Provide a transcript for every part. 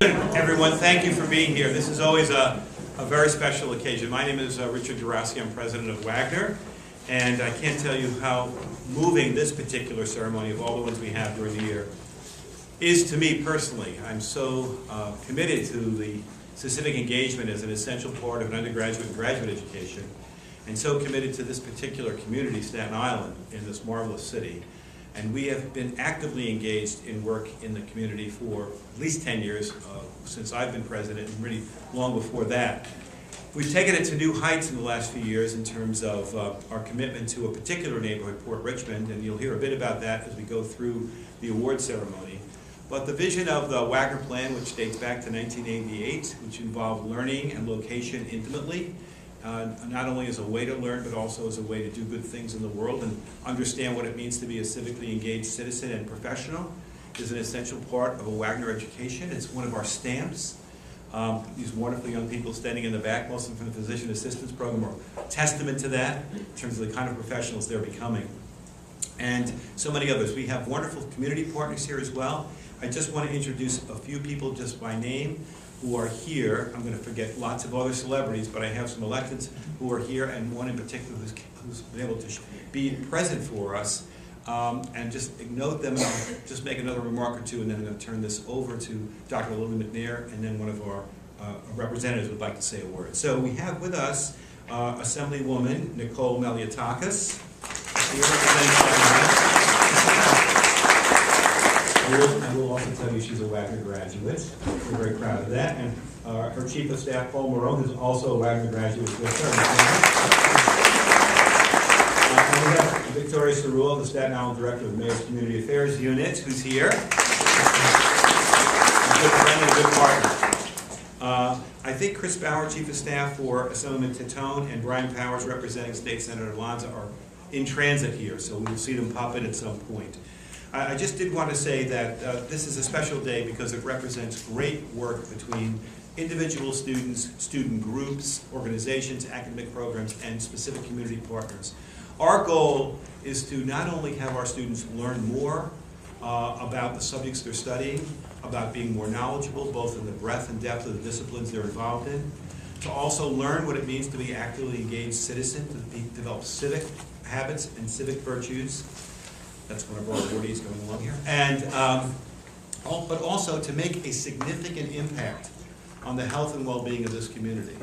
Everyone, thank you for being here. This is always a very special occasion. My name is Richard Guarasci. I'm president of Wagner, and I can't tell you how moving this particular ceremony, of all the ones we have during the year, is to me personally. I'm so committed to the civic engagement as an essential part of an undergraduate and graduate education, and so committed to this particular community, Staten Island, in this marvelous city. And we have been actively engaged in work in the community for at least 10 years, since I've been president, and really long before that. We've taken it to new heights in the last few years in terms of our commitment to a particular neighborhood, Port Richmond, and you'll hear a bit about that as we go through the award ceremony. But the vision of the Wagner Plan, which dates back to 1988, which involved learning and location intimately, not only as a way to learn, but also as a way to do good things in the world and understand what it means to be a civically engaged citizen and professional, is an essential part of a Wagner education. It's one of our stamps. These wonderful young people standing in the back, most of them from the Physician Assistance Program, are a testament to that in terms of the kind of professionals they're becoming. And so many others. We have wonderful community partners here as well. I just want to introduce a few people just by name who are here. I'm going to forget lots of other celebrities, but I have some electeds who are here, and one in particular who's been able to be present for us. And just note them, and I'll just make another remark or two, and then I'm going to turn this over to Dr. Lily McNair, and then one of our representatives would like to say a word. So we have with us Assemblywoman Nicole Malliotakis. Here representing I will also tell you she's a Wagner graduate. We're very proud of that. And her chief of staff, Paul Moreau, who's also a Wagner graduate with her. And we have Victoria Cerullo, the Staten Island director of the Mayor's Community Affairs Unit, who's here. A good friend and a good partner. I think Chris Bauer, chief of staff for Assemblyman Titone, and Brian Powers, representing State Senator Lanza, are in transit here, so we'll see them pop in at some point. I just did want to say that this is a special day because it represents great work between individual students, student groups, organizations, academic programs, and specific community partners. Our goal is to not only have our students learn more about the subjects they're studying, about being more knowledgeable, both in the breadth and depth of the disciplines they're involved in, to also learn what it means to be an actively engaged citizen, to develop civic habits and civic virtues. That's one of our awardees going along here. And, but also to make a significant impact on the health and well-being of this community.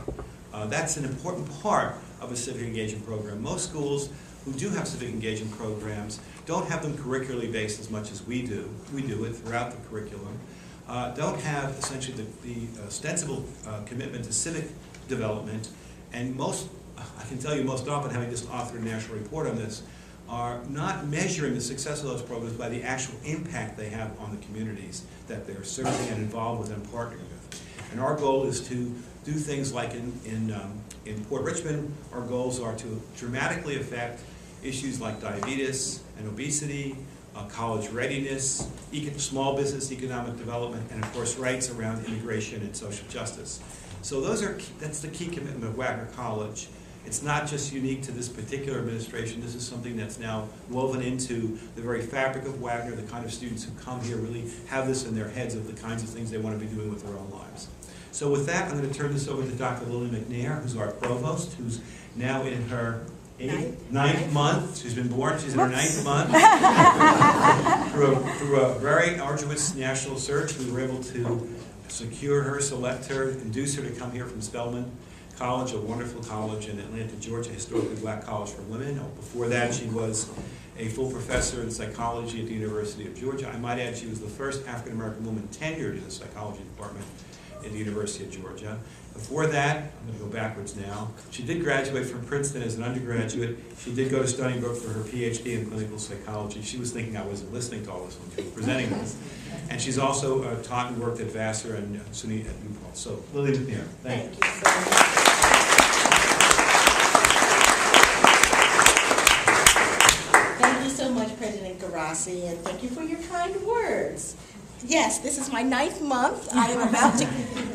That's an important part of a civic engagement program. Most schools who do have civic engagement programs don't have them curricularly based as much as we do. We do it throughout the curriculum. Don't have essentially the ostensible commitment to civic development. And I can tell you most often, having just authored a national report on this, are not measuring the success of those programs by the actual impact they have on the communities that they're serving and involved with and partnering with. And our goal is to do things like in Port Richmond, our goals are to dramatically affect issues like diabetes and obesity, college readiness, small business economic development, and of course rights around immigration and social justice. So that's the key commitment of Wagner College. It's not just unique to this particular administration. This is something that's now woven into the very fabric of Wagner. The kind of students who come here really have this in their heads of the kinds of things they want to be doing with their own lives. So with that, I'm going to turn this over to Dr. Lily McNair, who's our provost, who's now in her ninth month. She's been born. She's in her ninth month. through a very arduous national search, we were able to secure her, select her, induce her to come here from Spelman College, a wonderful college in Atlanta, Georgia, historically black college for women. Before that, she was a full professor in psychology at the University of Georgia. I might add she was the first African-American woman tenured in the psychology department at the University of Georgia. Before that, I'm going to go backwards now, she did graduate from Princeton as an undergraduate. She did go to Stony Brook for her PhD in clinical psychology. She was thinking I wasn't listening to all this when she was presenting this. And she's also taught and worked at Vassar and SUNY at New Paltz. So, Lily McNair, thank you. Thank you so much. Thank you so much, President Guarasci, and thank you for your kind words. Yes, this is my 9th month. I am about to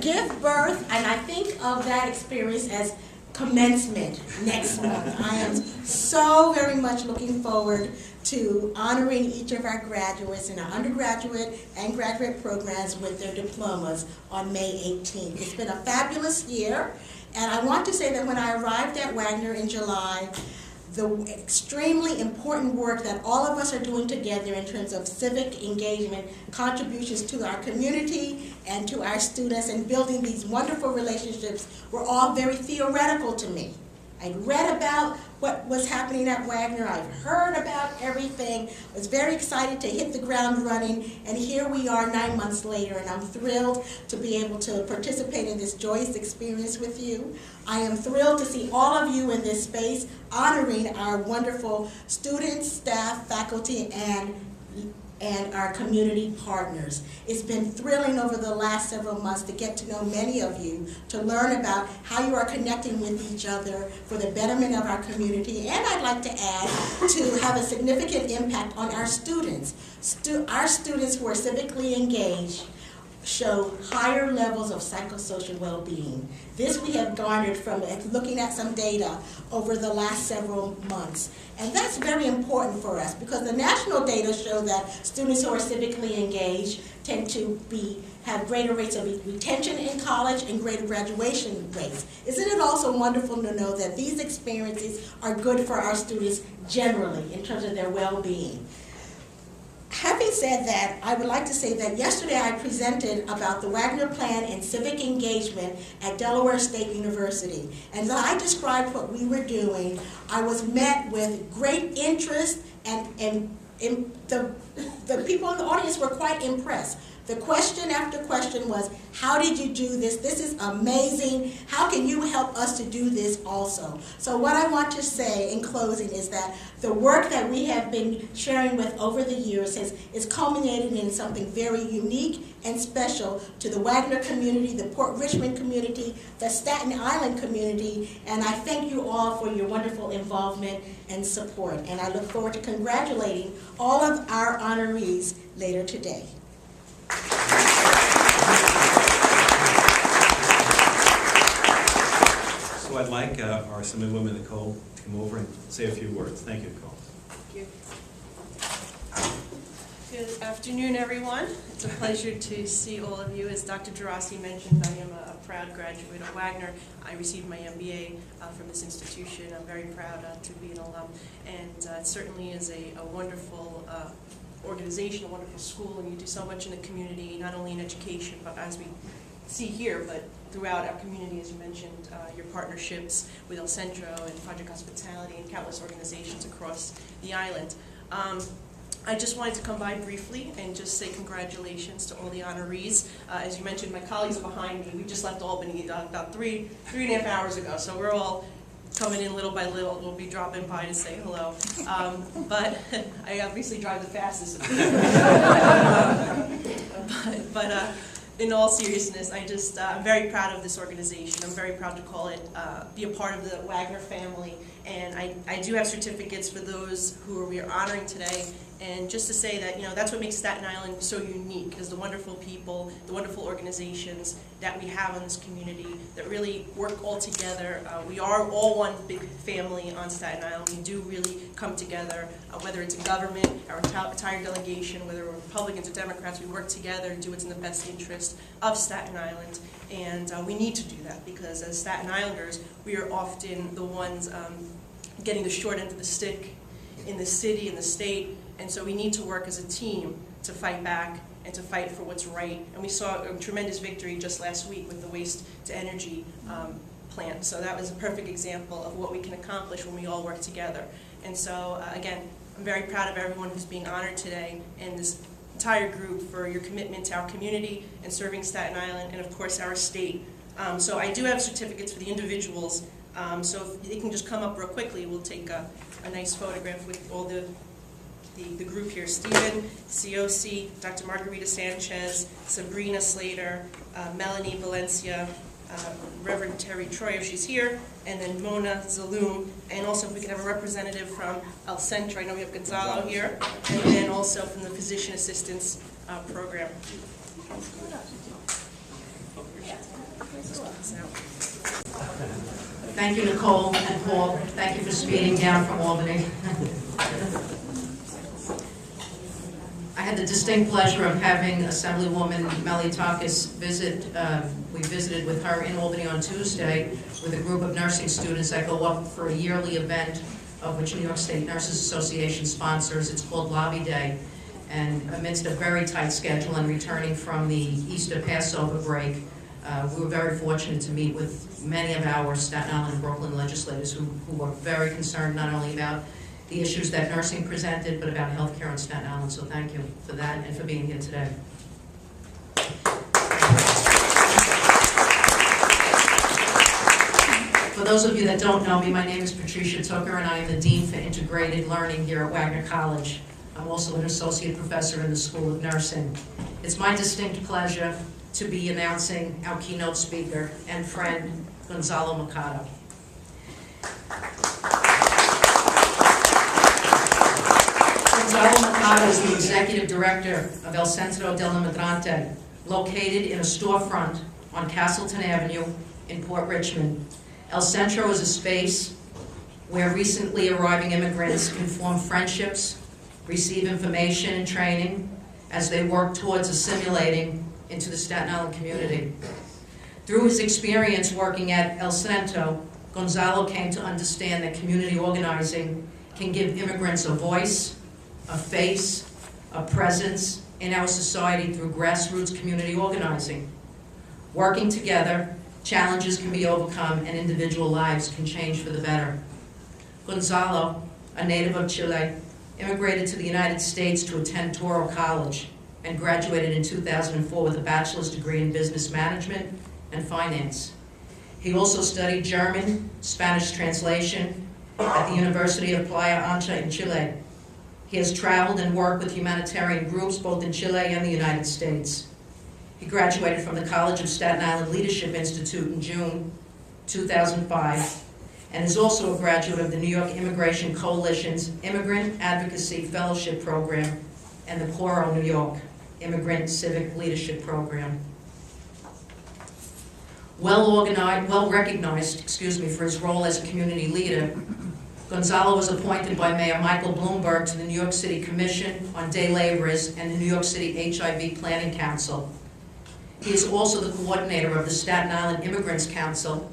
give birth, and I think of that experience as commencement next month. I am so very much looking forward to honoring each of our graduates in our undergraduate and graduate programs with their diplomas on May 18th. It's been a fabulous year, and I want to say that when I arrived at Wagner in July, the extremely important work that all of us are doing together in terms of civic engagement, contributions to our community and to our students, and building these wonderful relationships were all very theoretical to me. I'd read about what was happening at Wagner, I've heard about everything, was very excited to hit the ground running, and here we are 9 months later, and I'm thrilled to be able to participate in this joyous experience with you. I am thrilled to see all of you in this space honoring our wonderful students, staff, faculty, and our community partners. It's been thrilling over the last several months to get to know many of you, to learn about how you are connecting with each other for the betterment of our community, and I'd like to add, to have a significant impact on our students. Our students who are civically engaged show higher levels of psychosocial well-being. This we have garnered from looking at some data over the last several months. And that's very important for us because the national data show that students who are civically engaged tend to have greater rates of retention in college and greater graduation rates. Isn't it also wonderful to know that these experiences are good for our students generally in terms of their well-being? Having said that, I would like to say that yesterday I presented about the Wagner Plan and civic engagement at Delaware State University. And as I described what we were doing, I was met with great interest, and the people in the audience were quite impressed. The question after question was, how did you do this? This is amazing. How can you help us to do this also? So what I want to say in closing is that the work that we have been sharing with over the years is culminated in something very unique and special to the Wagner community, the Port Richmond community, the Staten Island community, and I thank you all for your wonderful involvement and support. And I look forward to congratulating all of our honorees later today. So I'd like our Assemblywoman Nicole to come over and say a few words. Thank you, Nicole. Thank you. Good afternoon, everyone. It's a pleasure to see all of you. As Dr. Guarasci mentioned, I am a proud graduate of Wagner. I received my MBA from this institution. I'm very proud to be an alum, and it certainly is a wonderful organization, a wonderful school, and you do so much in the community, not only in education, but as we see here, but throughout our community, as you mentioned, your partnerships with El Centro and Project Hospitality and countless organizations across the island. I just wanted to come by briefly and just say congratulations to all the honorees. As you mentioned, my colleagues are behind me. We just left Albany about three and a half hours ago, so we're all coming in little by little. We'll be dropping by to say hello. But I obviously drive the fastest. But in all seriousness, I'm very proud of this organization. I'm very proud to call it, be a part of the Wagner family. And I do have certificates for those who we are honoring today. And just to say that, that's what makes Staten Island so unique, is the wonderful people, the wonderful organizations that we have in this community that really work all together. We are all one big family on Staten Island. We do really come together, whether it's in government, our entire delegation, whether we're Republicans or Democrats, we work together to do what's in the best interest of Staten Island. And we need to do that because as Staten Islanders, we are often the ones getting the short end of the stick in the city, in the state. And so we need to work as a team to fight back and to fight for what's right. And we saw a tremendous victory just last week with the waste to energy plant. So that was a perfect example of what we can accomplish when we all work together. And so again, I'm very proud of everyone who's being honored today and this entire group for your commitment to our community and serving Staten Island and of course our state. So I do have certificates for the individuals. So if they can just come up real quickly, we'll take a nice photograph with all the group here: Stephen, Ciocci, Dr. Margarita Sanchez, Sabrina Slater, Melanie Valencia, Reverend Terry Troy, if she's here, and then Mona Zaloom, and also if we could have a representative from El Centro. I know we have Gonzalo here, and then also from the Physician Assistance Program. Thank you, Nicole and Paul. Thank you for speeding down from Albany. I had the distinct pleasure of having Assemblywoman Malliotakis visit. We visited with her in Albany on Tuesday with a group of nursing students that go up for a yearly event of which New York State Nurses Association sponsors. It's called Lobby Day. And amidst a very tight schedule and returning from the Easter Passover break, we were very fortunate to meet with many of our Staten Island and Brooklyn legislators who were very concerned not only about the issues that nursing presented, but about healthcare in Staten Island. So thank you for that and for being here today. For those of you that don't know me, my name is Patricia Tucker, and I am the Dean for Integrated Learning here at Wagner College. I'm also an associate professor in the School of Nursing. It's my distinct pleasure to be announcing our keynote speaker and friend, Gonzalo Mercado. Gonzalo Mercado is the executive director of El Centro del Inmigrante, located in a storefront on Castleton Avenue in Port Richmond. El Centro is a space where recently arriving immigrants can form friendships, receive information and training as they work towards assimilating into the Staten Island community. Through his experience working at El Centro, Gonzalo came to understand that community organizing can give immigrants a voice, a face, a presence in our society through grassroots community organizing. Working together, challenges can be overcome and individual lives can change for the better. Gonzalo, a native of Chile, immigrated to the United States to attend Toro College and graduated in 2004 with a bachelor's degree in business management and finance. He also studied German, Spanish translation at the University of Playa Ancha in Chile. He has traveled and worked with humanitarian groups both in Chile and the United States. He graduated from the College of Staten Island Leadership Institute in June 2005 and is also a graduate of the New York Immigration Coalition's Immigrant Advocacy Fellowship Program and the Coro New York Immigrant Civic Leadership Program. Well recognized for his role as a community leader, Gonzalo was appointed by Mayor Michael Bloomberg to the New York City Commission on Day Laborers and the New York City HIV Planning Council. He is also the coordinator of the Staten Island Immigrants Council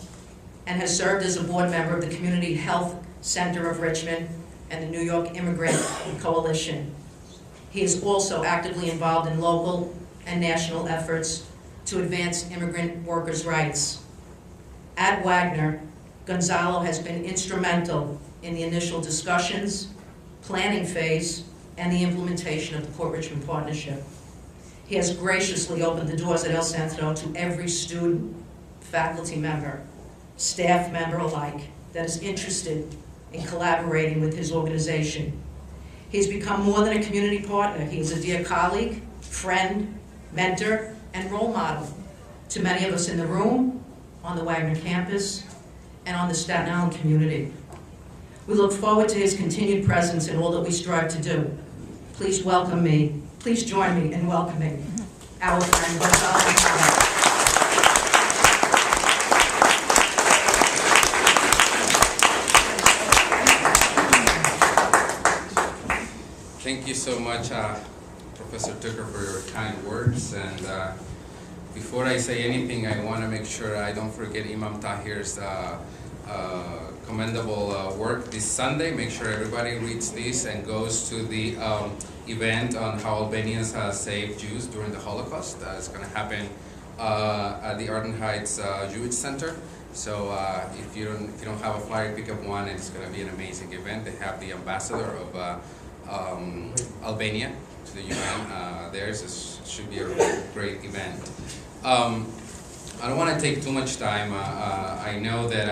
and has served as a board member of the Community Health Center of Richmond and the New York Immigrant Coalition. He is also actively involved in local and national efforts to advance immigrant workers' rights. At Wagner, Gonzalo has been instrumental in the initial discussions, planning phase, and the implementation of the Port Richmond Partnership. He has graciously opened the doors at El Centro to every student, faculty member, staff member alike that is interested in collaborating with his organization. He's become more than a community partner. He is a dear colleague, friend, mentor, and role model to many of us in the room, on the Wagner campus, and on the Staten Island community. We look forward to his continued presence in all that we strive to do. Please join me in welcoming our friend Gonzalo Mercado. Thank you so much, Professor Tucker, for your kind words. And before I say anything, I want to make sure I don't forget Imam Tahir's commendable work this Sunday. Make sure everybody reads this and goes to the event on how Albanians saved Jews during the Holocaust. It's going to happen at the Arden Heights Jewish Center. So if you don't have a flyer, pick up one, and it's going to be an amazing event. They have the ambassador of Albania to the UN there, so it should be a great event. I don't want to take too much time. I know that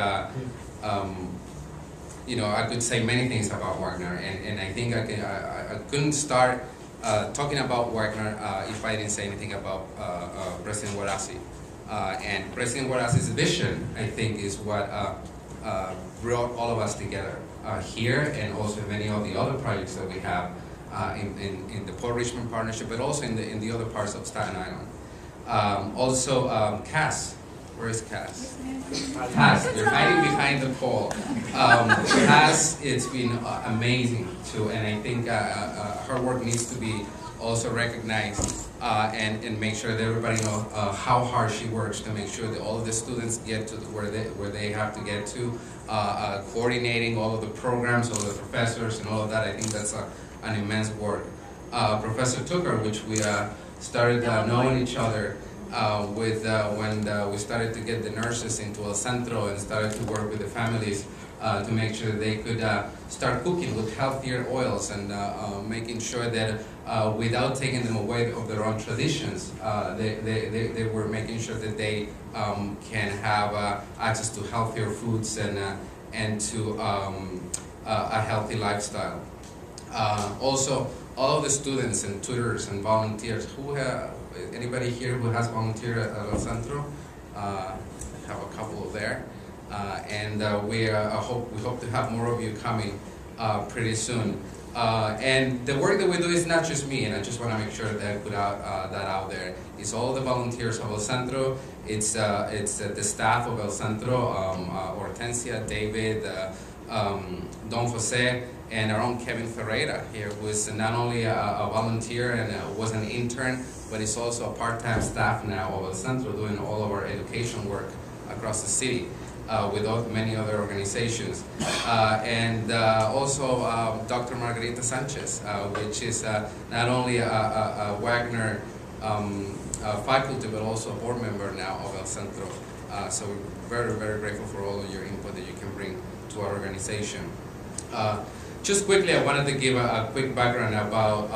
I could say many things about Wagner, and I think I couldn't start talking about Wagner if I didn't say anything about President Guarasci. And President Guarasci's vision, I think, is what brought all of us together here, and also many of the other projects that we have in the Port Richmond Partnership, but also in the other parts of Staten Island. Also, CAS, Where is Cass? Cass, they're hiding behind the pole. Cass, it's been amazing too, and I think her work needs to be also recognized and make sure that everybody knows how hard she works to make sure that all of the students get to where they have to get to, coordinating all of the programs, all of the professors and all of that. I think that's an immense work. Professor Tucker, which we started knowing each other when we started to get the nurses into El Centro and started to work with the families to make sure they could start cooking with healthier oils and making sure that without taking them away of their own traditions, they were making sure that they can have access to healthier foods and to a healthy lifestyle. Also, all of the students and tutors and volunteers who have, anybody here who has volunteered at El Centro? I have a couple there. And we hope to have more of you coming pretty soon. And the work that we do is not just me, and I just want to make sure that I put that out there. It's all the volunteers of El Centro. It's the staff of El Centro, Hortensia, David, Don Jose, and our own Kevin Ferreira here, who is not only a volunteer and was an intern, but is also a part-time staff now of El Centro, doing all of our education work across the city. With many other organizations. And also Dr. Margarita Sanchez, which is not only a Wagner faculty, but also a board member now of El Centro. So we're very, very grateful for all of your input that you can bring to our organization. Just quickly, I wanted to give a quick background about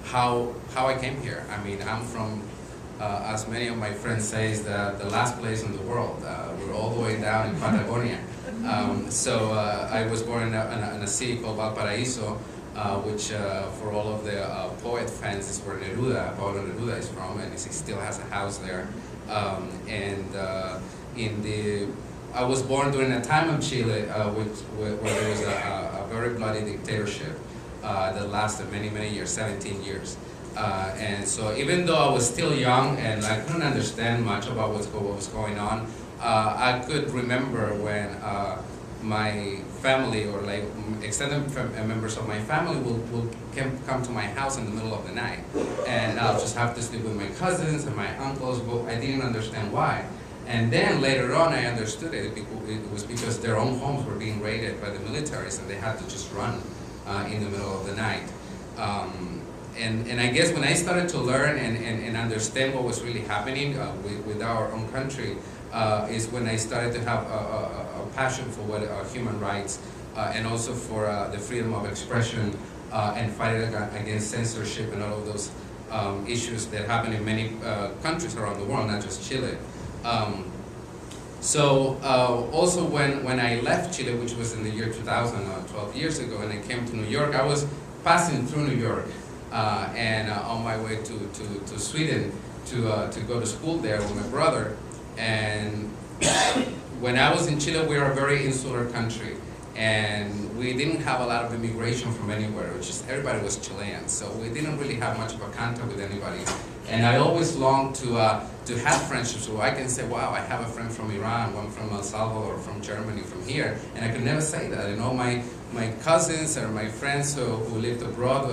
how I came here. I mean, I'm from, as many of my friends say, is the last place in the world. We're all the way down in Patagonia. So I was born in a city called Valparaiso, which for all of the poet fans is where Pablo Neruda is from, and he still has a house there. I was born during a time of Chile where there was a very bloody dictatorship that lasted many, many years, 17 years. And so even though I was still young and I couldn't understand much about what was going on, I could remember when my family or like extended members of my family will come to my house in the middle of the night. And I'll just have to sleep with my cousins and my uncles, but I didn't understand why. And then later on I understood it. It was because their own homes were being raided by the militaries and they had to just run in the middle of the night. And I guess when I started to learn and understand what was really happening with our own country is when I started to have a passion for what human rights and also for the freedom of expression and fighting against censorship and all of those issues that happen in many countries around the world, not just Chile. Also when I left Chile, which was in the year 2000, 12 years ago, and I came to New York, I was passing through New York. And on my way to Sweden to go to school there with my brother. And when I was in Chile, we were a very insular country, and we didn't have a lot of immigration from anywhere. Everybody was Chilean, so we didn't really have much of a contact with anybody. And I always longed to have friendships where I can say, wow, I have a friend from Iran, one from El Salvador, from Germany, from here, and I could never say that. You know, my cousins or my friends who lived abroad,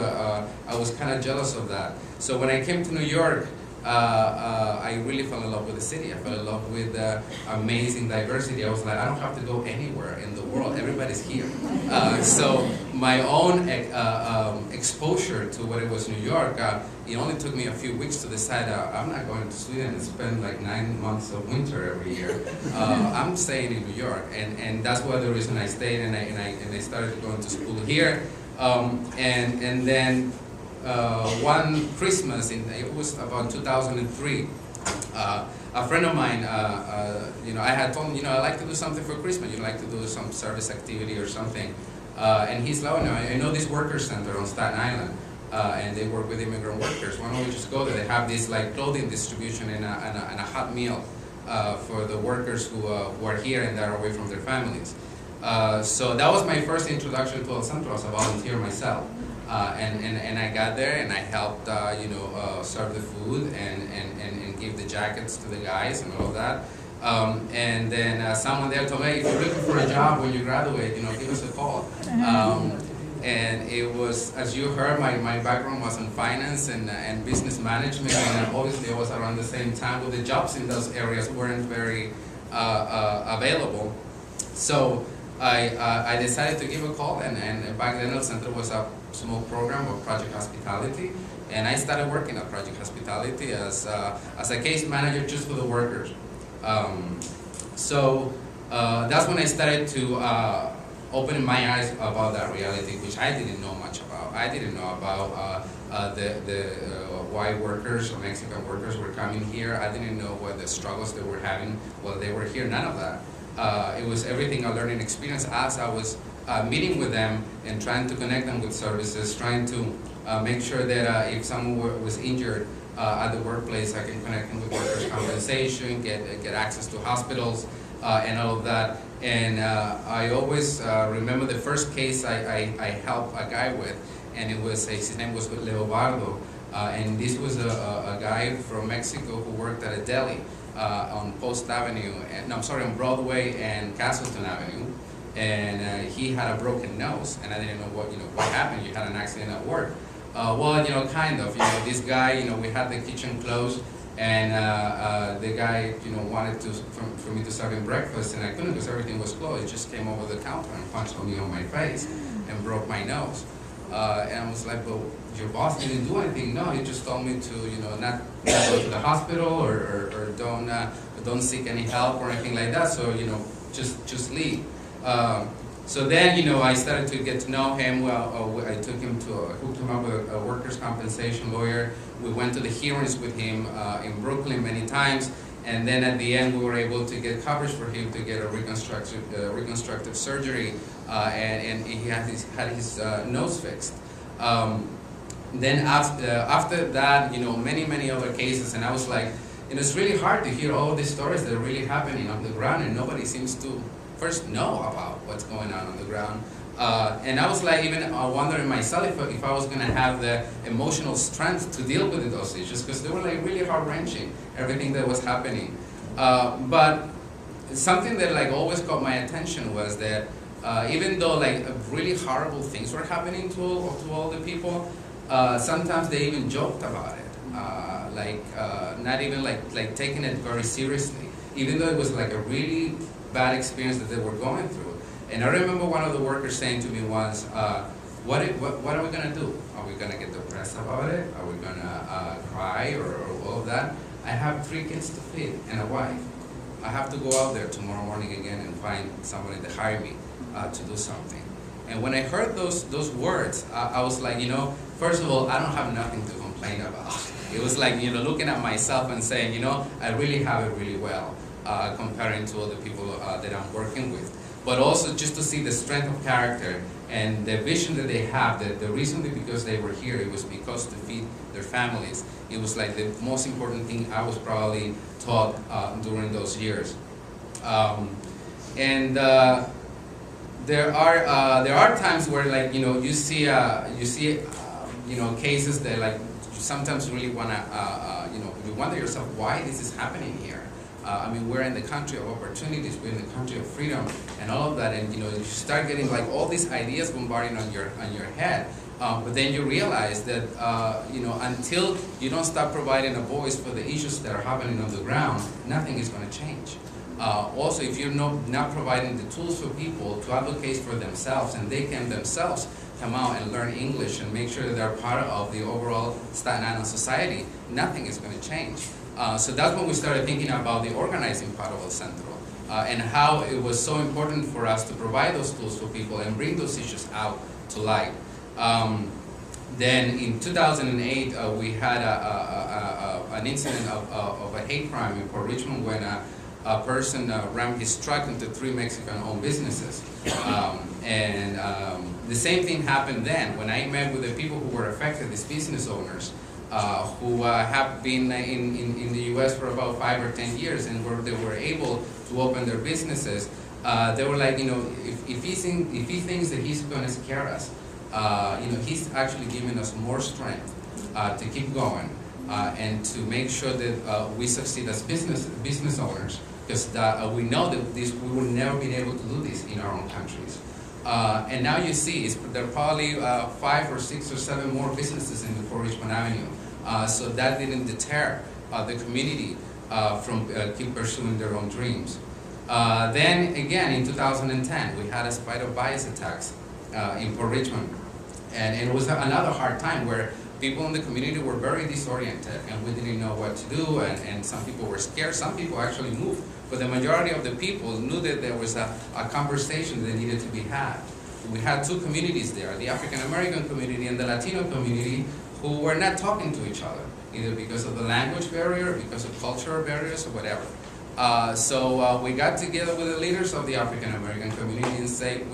I was kind of jealous of that. So when I came to New York, I really fell in love with the city. I fell in love with the amazing diversity. I was like, I don't have to go anywhere in the world. Everybody's here. So my own exposure to what it was New York, it only took me a few weeks to decide I'm not going to Sweden and spend like 9 months of winter every year. I'm staying in New York, and that's why the reason I stayed and I started going to school here. And then one Christmas, it was about 2003, a friend of mine, I had told him, I like to do something for Christmas. You'd like to do some service activity or something. And he's like, oh, no, I know this worker center on Staten Island, and they work with immigrant workers. Why don't we just go there? They have this like clothing distribution and a hot meal for the workers who are here and that are away from their families. So that was my first introduction to El Centro as a volunteer myself. And I got there and I helped, serve the food and give the jackets to the guys and all of that. And then someone there told me, hey, if you're looking for a job when you graduate, give us a call. And it was, as you heard, my background was in finance and business management, and obviously it was around the same time when the jobs in those areas weren't very available. So I decided to give a call, and back then El Centro was a small program of Project Hospitality, and I started working at Project Hospitality as a case manager just for the workers. So that's when I started to open my eyes about that reality, which I didn't know much about. I didn't know about the white workers or Mexican workers were coming here. I didn't know what the struggles they were having while they were here, none of that. It was everything a learning experience as I was meeting with them and trying to connect them with services, trying to make sure that if someone was injured at the workplace, I can connect them with workers' compensation, get access to hospitals, and all of that. And I always remember the first case I helped a guy with, and it was his name was Leobardo, and this was a guy from Mexico who worked at a deli on Post Avenue, and I'm sorry, on Broadway and Castleton Avenue, and he had a broken nose, and I didn't know what happened. You had an accident at work. Well, kind of. This guy, we had the kitchen closed, and the guy, wanted for me to serve him breakfast, and I couldn't because everything was closed. He just came over the counter and punched me on my face and broke my nose. And I was like, but your boss didn't do anything. No, he just told me to, not go to the hospital or don't seek any help or anything like that. So, just leave. So then, I started to get to know him. Well, I took him hooked him up with a workers' compensation lawyer. We went to the hearings with him in Brooklyn many times, and then at the end we were able to get coverage for him to get a reconstructive surgery, and he had his nose fixed. Then after that, many other cases, and I was like, it's really hard to hear all these stories that are really happening on the ground, and nobody seems to first know about what's going on the ground. And I was like even wondering myself if I was going to have the emotional strength to deal with those issues, because they were like really heart-wrenching, everything that was happening. But something that like always caught my attention was that even though like really horrible things were happening to all the people, sometimes they even joked about it, not even like taking it very seriously, even though it was like a really bad experience that they were going through. And I remember one of the workers saying to me once, what are we going to do? Are we going to get depressed about it? Are we going to cry or all of that? I have 3 kids to feed and a wife. I have to go out there tomorrow morning again and find somebody to hire me to do something. And when I heard those words, I was like, first of all, I don't have nothing to complain about. It was like, looking at myself and saying, I really have it really well comparing to other people that I'm working with. But also just to see the strength of character and the vision that they have, that the reason that because they were here, it was because to feed their families. It was like the most important thing I was probably taught during those years. There are times where like you see cases that like you sometimes really wanna you wonder yourself why this is happening here. We're in the country of opportunities, we're in the country of freedom, and all of that, and you start getting like all these ideas bombarding on your head. But then you realize that until you don't start providing a voice for the issues that are happening on the ground, nothing is going to change. Also, if you're not providing the tools for people to advocate for themselves, and they can themselves come out and learn English and make sure that they're part of the overall Staten Island society, nothing is going to change. So that's when we started thinking about the organizing part of El Centro, and how it was so important for us to provide those tools for people and bring those issues out to light. Then in 2008, we had an incident of a hate crime in Port Richmond when a person rammed his truck into 3 Mexican-owned businesses. The same thing happened then. When I met with the people who were affected, these business owners, who have been in the U.S. for about 5 or 10 years, and where they were able to open their businesses, they were like, if he thinks that he's going to scare us, he's actually giving us more strength to keep going and to make sure that we succeed as business owners. because we know that we would never be able to do this in our own countries. And now you see, there are probably 5 or 6 or 7 more businesses in the Port Richmond Avenue. So that didn't deter the community from keep pursuing their own dreams. Then again, in 2010, we had a spite of bias attacks in Port Richmond. And it was another hard time where people in the community were very disoriented and we didn't know what to do, and some people were scared. Some people actually moved. But the majority of the people knew that there was a conversation that needed to be had. We had 2 communities there, the African American community and the Latino community, who were not talking to each other, either because of the language barrier, because of cultural barriers, or whatever. So we got together with the leaders of the African American community and said,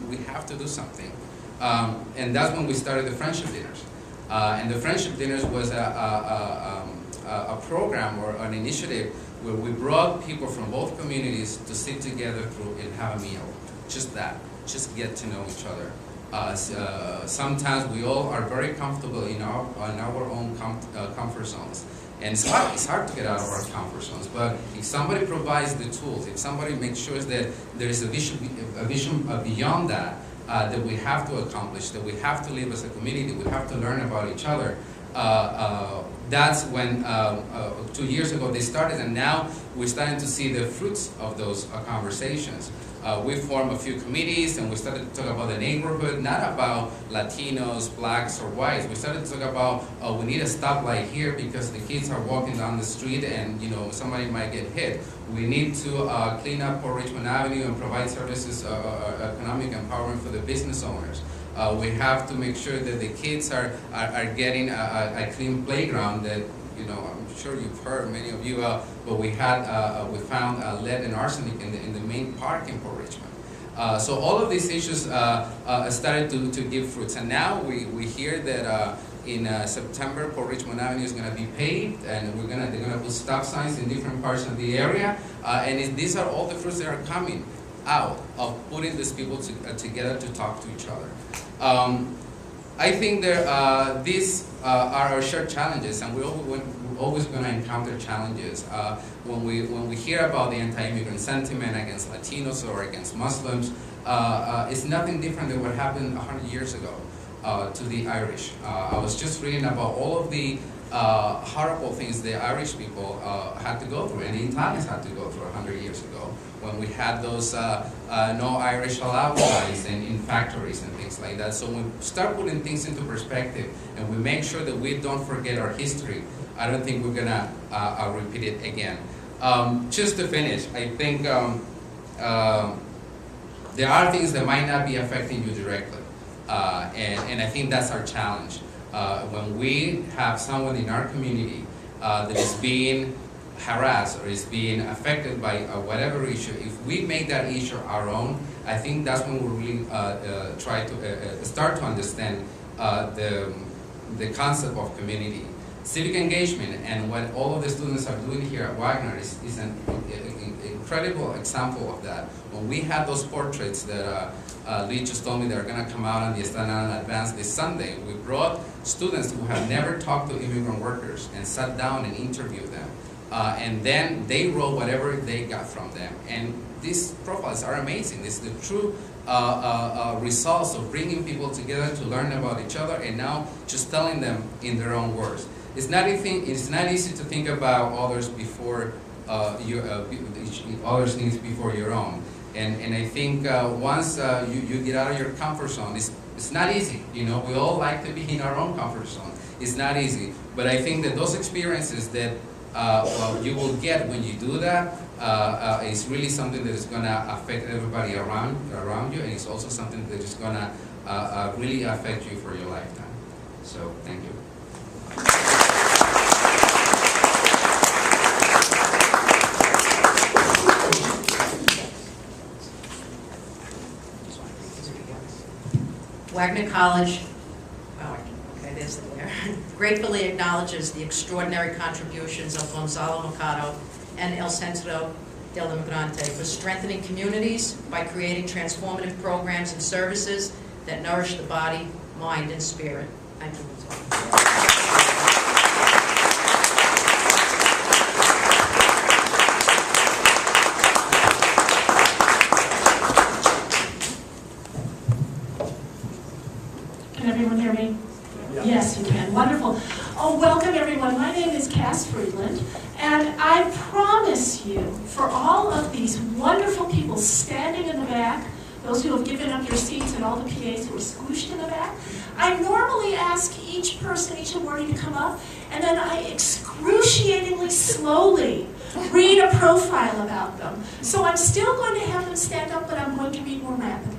we have to do something. And that's when we started the Friendship Dinners. And the Friendship Dinners was a program or an initiative where we brought people from both communities to sit together and have a meal. Just that, just get to know each other. Sometimes we all are very comfortable in our own comfort zones. And it's hard to get out of our comfort zones, but if somebody provides the tools, if somebody makes sure that there is a vision beyond that, that we have to accomplish, that we have to live as a community, we have to learn about each other. That's when 2 years ago they started, and now we're starting to see the fruits of those conversations. We formed a few committees, and we started to talk about the neighborhood, not about Latinos, blacks, or whites. We started to talk about we need a stoplight here because the kids are walking down the street and somebody might get hit. We need to clean up Port Richmond Avenue and provide services, economic empowerment for the business owners. We have to make sure that the kids are getting a clean playground that, I'm sure you've heard, many of you, but we found lead and arsenic in the main park in Port Richmond. So all of these issues started to give fruits, and now we hear that in September, Port Richmond Avenue is going to be paved, and they're going to put stop signs in different parts of the area, and these are all the fruits that are coming out of putting these people together to talk to each other. I think these are our shared challenges, and we're always going to encounter challenges. When we hear about the anti-immigrant sentiment against Latinos or against Muslims, it's nothing different than what happened 100 years ago to the Irish. I was just reading about all of the horrible things the Irish people had to go through, and the Italians had to go through 100 years ago, when we had those no Irish allowed signs in factories and things like that. So when we start putting things into perspective and we make sure that we don't forget our history, I don't think we're going to repeat it again. Just to finish, I think there are things that might not be affecting you directly, and I think that's our challenge. When we have someone in our community that is being harassed or is being affected by whatever issue, if we make that issue our own, I think that's when we really try to start to understand the concept of community. Civic engagement and what all of the students are doing here at Wagner is an incredible example of that. When we had those portraits that Lee just told me they're going to come out on the Staten Island Advance this Sunday, we brought students who have never talked to immigrant workers and sat down and interviewed them. And then they wrote whatever they got from them. And these profiles are amazing. This is the true results of bringing people together to learn about each other and now just telling them in their own words. It's not easy to think about others before others' needs before your own. And I think once you get out of your comfort zone, it's not easy. We all like to be in our own comfort zone. It's not easy. But I think that those experiences that you will get when you do that is really something that is going to affect everybody around you, and it's also something that is going to really affect you for your lifetime. So, thank you. Wagner College, gratefully acknowledges the extraordinary contributions of Gonzalo Mercado and El Centro del Inmigrante for strengthening communities by creating transformative programs and services that nourish the body, mind, and spirit. Thank you, Gonzalo. these wonderful people standing in the back, those who have given up their seats and all the PAs who are squished in the back. I normally ask each person, each awardee to come up, and then I excruciatingly slowly read a profile about them. So I'm still going to have them stand up, but I'm going to read more rapidly.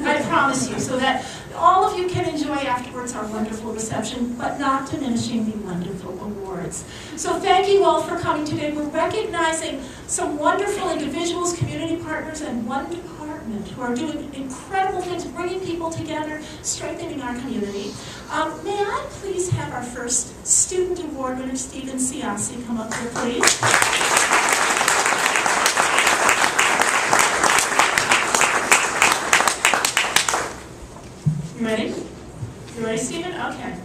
I promise you, so that all of you can enjoy afterwards our wonderful reception, but not diminishing the wonderful awards. So thank you all for coming today. We're recognizing some wonderful individuals, community partners, and one department who are doing incredible things, bringing people together, strengthening our community. May I please have our first student award winner, Stephen Ciocci, come up here, please. You ready? You ready, Stephen? Okay.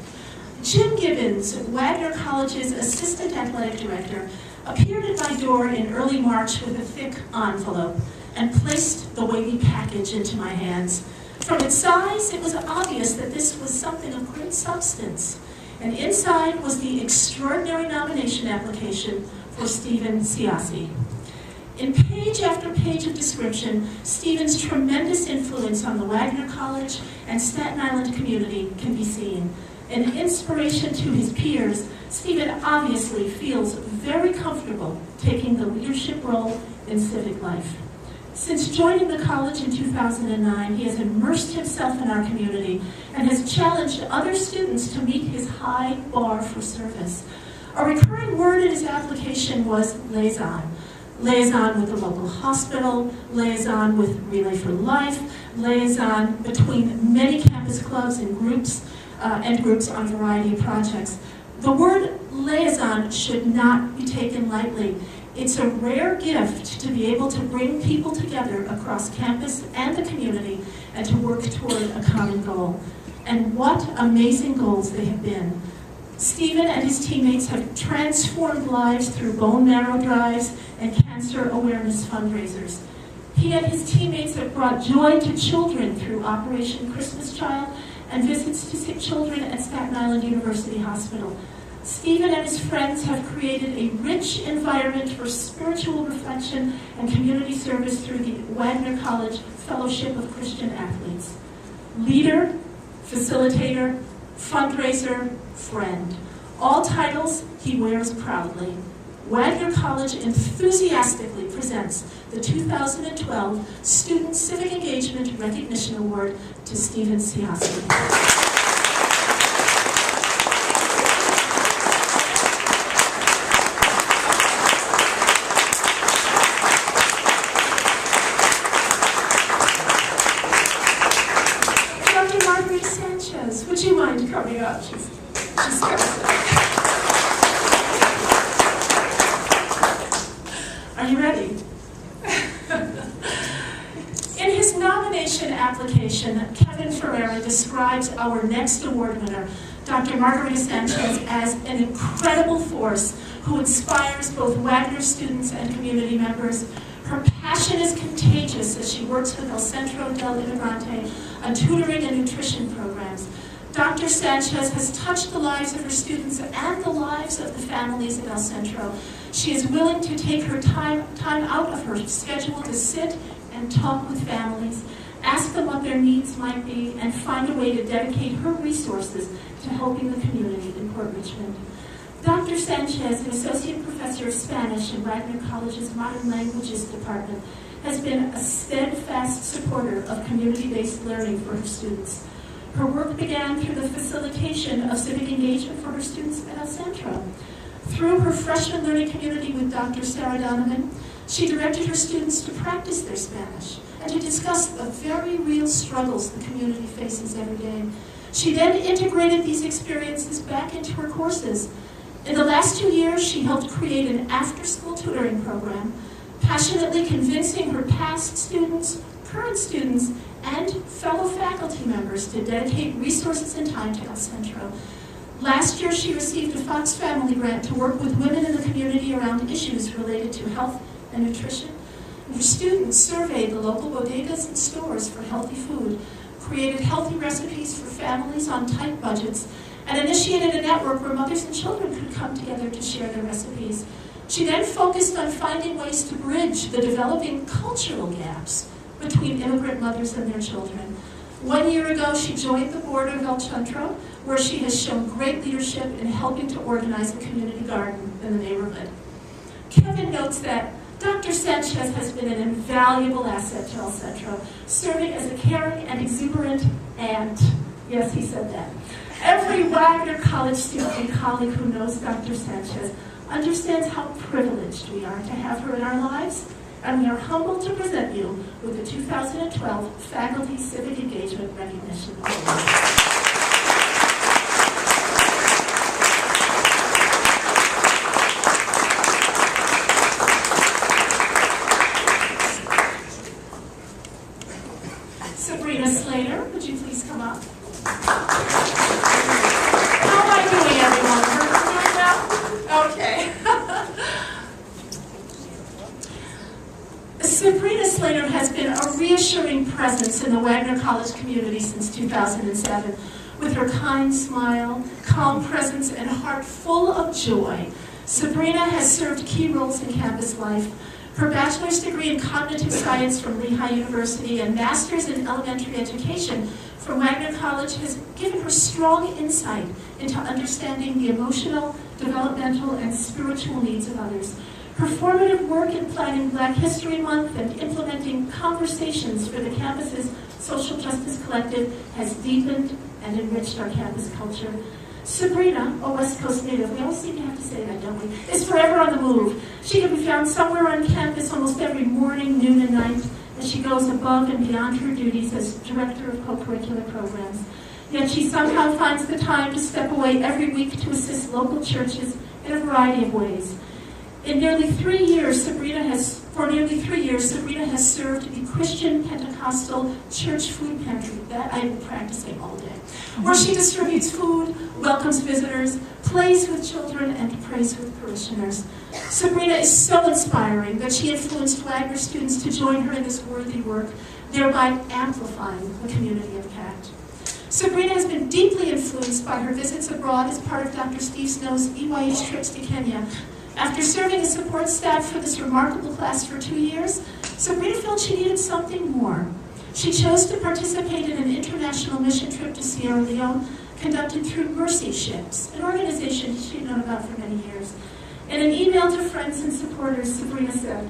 Jim Gibbons, Wagner College's Assistant Athletic Director, appeared at my door in early March with a thick envelope and placed the weighty package into my hands. From its size, it was obvious that this was something of great substance. And inside was the extraordinary nomination application for Stephen Ciocci. In page after page of description, Stephen's tremendous influence on the Wagner College and Staten Island community can be seen. An inspiration to his peers, Stephen obviously feels very comfortable taking the leadership role in civic life. Since joining the college in 2009, he has immersed himself in our community and has challenged other students to meet his high bar for service. A recurring word in his application was liaison. Liaison with the local hospital, liaison with Relay for Life, liaison between many campus clubs and groups on a variety of projects. The word liaison should not be taken lightly. It's a rare gift to be able to bring people together across campus and the community and to work toward a common goal. And what amazing goals they have been. Stephen and his teammates have transformed lives through bone marrow drives and cancer awareness fundraisers. He and his teammates have brought joy to children through Operation Christmas Child and visits to sick children at Staten Island University Hospital. Stephen and his friends have created a rich environment for spiritual reflection and community service through the Wagner College Fellowship of Christian Athletes. Leader, facilitator, fundraiser, friend. All titles he wears proudly. Wagner College enthusiastically presents the 2012 Student Civic Engagement Recognition Award to Stephen Ciocci. Sanchez, would you mind coming up? She's Are you ready? In his nomination application, Kevin Ferreira describes our next award winner, Dr. Margarita Sanchez, as an incredible force who inspires both Wagner students and community members. Her passion is contagious as she works with El Centro del Inmigrante on tutoring and nutrition programs. Dr. Sanchez has touched the lives of her students and the lives of the families at El Centro. She is willing to take her time out of her schedule to sit and talk with families, ask them what their needs might be, and find a way to dedicate her resources to helping the community in Port Richmond. Dr. Sanchez, an associate professor of Spanish in Wagner College's Modern Languages Department, has been a steadfast supporter of community-based learning for her students. Her work began through the facilitation of civic engagement for her students at El Centro. Through her freshman learning community with Dr. Sarah Donovan, she directed her students to practice their Spanish and to discuss the very real struggles the community faces every day. She then integrated these experiences back into her courses. In the last 2 years, she helped create an after-school tutoring program, passionately convincing her past students, current students, and fellow faculty members to dedicate resources and time to El Centro. Last year, she received a Fox Family Grant to work with women in the community around issues related to health and nutrition. And her students surveyed the local bodegas and stores for healthy food, created healthy recipes for families on tight budgets, and initiated a network where mothers and children could come together to share their recipes. She then focused on finding ways to bridge the developing cultural gaps between immigrant mothers and their children. 1 year ago, she joined the board of El Centro, where she has shown great leadership in helping to organize a community garden in the neighborhood. Kevin notes that Dr. Sanchez has been an invaluable asset to El Centro, serving as a caring and exuberant aunt. Yes, he said that. Every Wagner College student and colleague who knows Dr. Sanchez understands how privileged we are to have her in our lives, and we are humbled to present you with the 2012 Faculty Civic Engagement Recognition Award. Would you please come up? How am I doing, everyone? Okay. Sabrina Slater has been a reassuring presence in the Wagner College community since 2007. With her kind smile, calm presence, and heart full of joy, Sabrina has served key roles in campus life. Her bachelor's degree in cognitive science from Lehigh University and master's in elementary education from Wagner College has given her strong insight into understanding the emotional, developmental, and spiritual needs of others. Her formative work in planning Black History Month and implementing conversations for the campus's social justice collective has deepened and enriched our campus culture. Sabrina, a West Coast native, we always seem to have to say that, don't we, is forever on the move. She can be found somewhere on campus almost every morning, noon, and night, as she goes above and beyond her duties as Director of Co-Curricular Programs. Yet she somehow finds the time to step away every week to assist local churches in a variety of ways. For nearly 3 years, Sabrina has served the Christian Pentecostal Church Food Pantry, that I've been practicing all day, where she distributes food, welcomes visitors, plays with children, and prays with parishioners. Sabrina is so inspiring that she influenced Wagner students to join her in this worthy work, thereby amplifying the community of CACT. Sabrina has been deeply influenced by her visits abroad as part of Dr. Steve Snow's EYH trips to Kenya. After serving as support staff for this remarkable class for 2 years, Sabrina felt she needed something more. She chose to participate in an international mission trip to Sierra Leone conducted through Mercy Ships, an organization she'd known about for many years. In an email to friends and supporters, Sabrina said,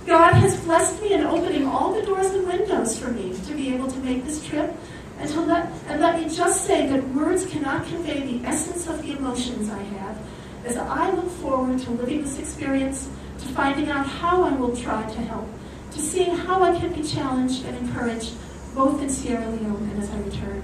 "God has blessed me in opening all the doors and windows for me to be able to make this trip, and let me just say that words cannot convey the essence of the emotions I have as I look forward to living this experience, to finding out how I will try to help, to seeing how I can be challenged and encouraged, both in Sierra Leone and as I return."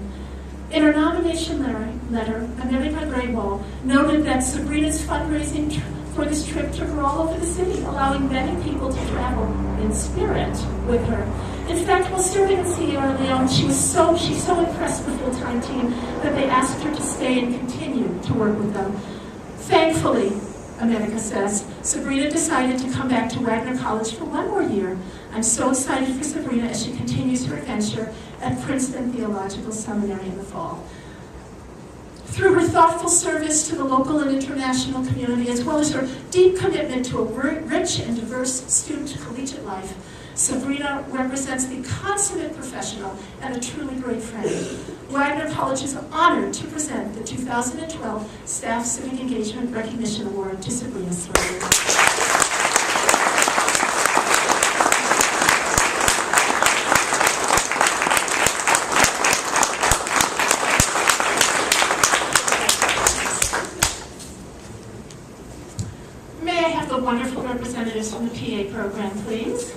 In her nomination letter, America Greywall noted that Sabrina's fundraising for this trip took her all over the city, allowing many people to travel in spirit with her. In fact, while serving in Sierra Leone, she's so impressed the full-time team that they asked her to stay and continue to work with them. Thankfully, America says, Sabrina decided to come back to Wagner College for 1 more year. I'm so excited for Sabrina as she continues her adventure at Princeton Theological Seminary in the fall. Through her thoughtful service to the local and international community, as well as her deep commitment to a rich and diverse student collegiate life, Sabrina represents the consummate professional and a truly great friend. Wagner College is honored to present the 2012 Staff Civic Engagement Recognition Award to Sabrina Slater. May I have the wonderful representatives from the PA program, please?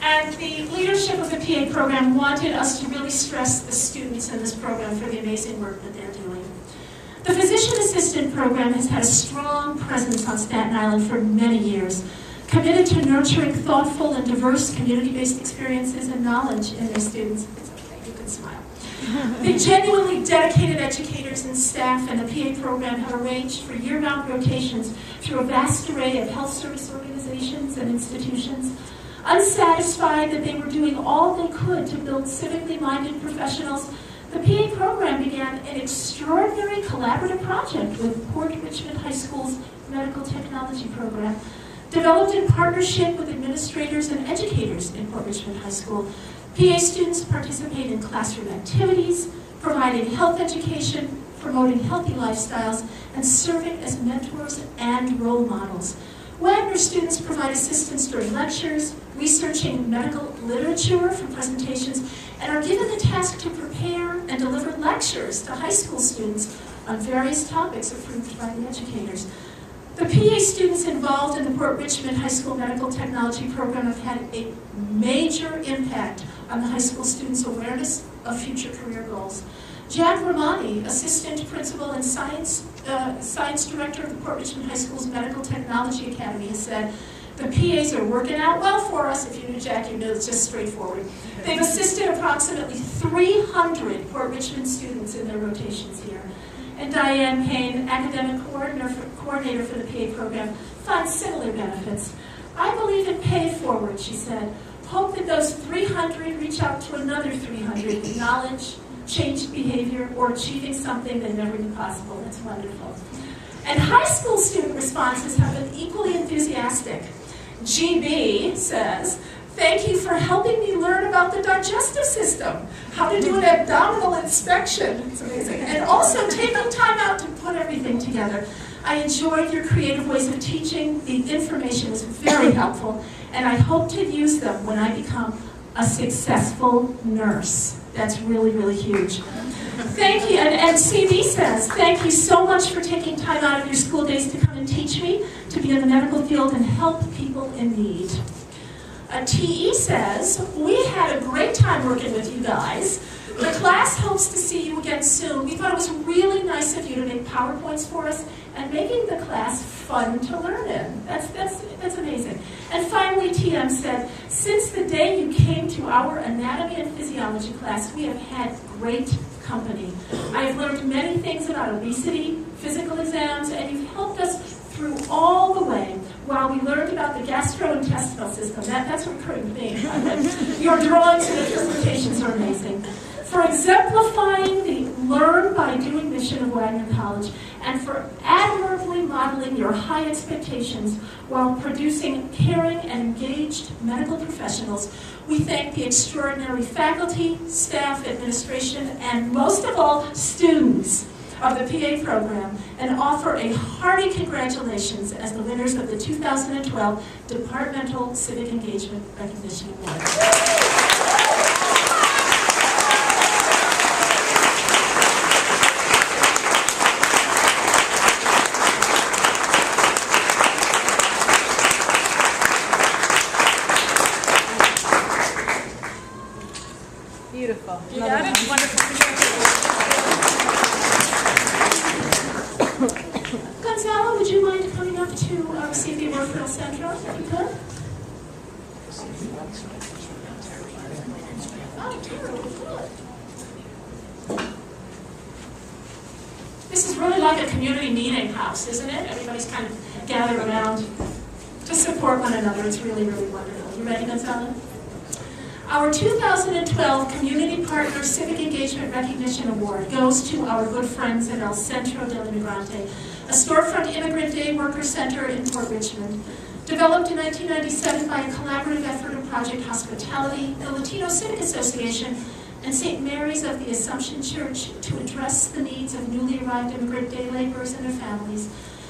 And the leadership of the PA program wanted us to really stress the students in this program for the amazing work that they're doing. The physician assistant program has had a strong presence on Staten Island for many years, committed to nurturing thoughtful and diverse community-based experiences and knowledge in their students. It's okay, you can smile. The genuinely dedicated educators and staff in the PA program have arranged for year-round rotations through a vast array of health service organizations and institutions. Unsatisfied that they were doing all they could to build civically minded professionals, the PA program began an extraordinary collaborative project with Port Richmond High School's Medical Technology program, developed in partnership with administrators and educators in Port Richmond High School. PA students participate in classroom activities, providing health education, promoting healthy lifestyles, and serving as mentors and role models. Wagner students provide assistance during lectures, researching medical literature for presentations, and are given the task to prepare and deliver lectures to high school students on various topics approved by the educators. The PA students involved in the Port Richmond High School Medical Technology program have had a major impact on the high school students' awareness of future career goals. Jack Romani, Assistant Principal and Science Director of the Port Richmond High School's Medical Technology Academy, has said, "The PAs are working out well for us." If you knew Jack, you know it's just straightforward. They've assisted approximately 300 Port Richmond students in their rotations here. And Diane Payne, Academic Coordinator for the PA program, finds similar benefits. "I believe in pay it forward," she said. "Hope that those 300 reach out to another 300 with knowledge, changed behavior, or achieving something that never knew possible." That's wonderful. And high school student responses have been equally enthusiastic. GB says, "Thank you for helping me learn about the digestive system, how to do an abdominal inspection." It's amazing. "And also taking time out to put everything together. I enjoyed your creative ways of teaching. The information was very helpful, and I hope to use them when I become a successful nurse." That's really, really huge. Thank you. And CB says, "Thank you so much for taking time out of your school days to come and teach me, to be in the medical field and help people in need." TE says, "We had a great time working with you guys. The class hopes to see you again soon. We thought it was really nice of you to make PowerPoints for us and making the class fun to learn in." That's amazing. And finally, TM said, "Since the day you came to our anatomy and physiology class, we have had great company. I have learned many things about obesity, physical exams, and you've helped us through all the way while we learned about the gastrointestinal system." That's a recurring theme. Your drawings and interpretations are amazing. "For exemplifying the learn by doing mission of Wagner College, and for admirably modeling your high expectations while producing caring and engaged medical professionals, we thank the extraordinary faculty, staff, administration, and most of all, students of the PA program, and offer a hearty congratulations as the winners of the 2012 Departmental Civic Engagement Recognition Awards." Beautiful. You got it? Wonderful. Gonzalo, would you mind coming up to receive the award for El Centro, if you could? Oh, good. This is really like a community meeting house, isn't it? Everybody's kind of gathered around to support one another. It's really, really wonderful. You ready, Gonzalo? Our 2012 Community Partner Civic Engagement Recognition Award goes to our good friends at El Centro del Inmigrante, a storefront immigrant day worker center in Port Richmond. Developed in 1997 by a collaborative effort of Project Hospitality, the Latino Civic Association, and St. Mary's of the Assumption Church to address the needs of newly arrived immigrant day laborers and their families.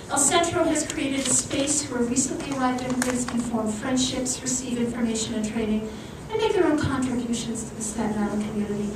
El Centro has created a space where recently arrived immigrants can form friendships, receive information and training, and make their own contributions to the Staten Island community.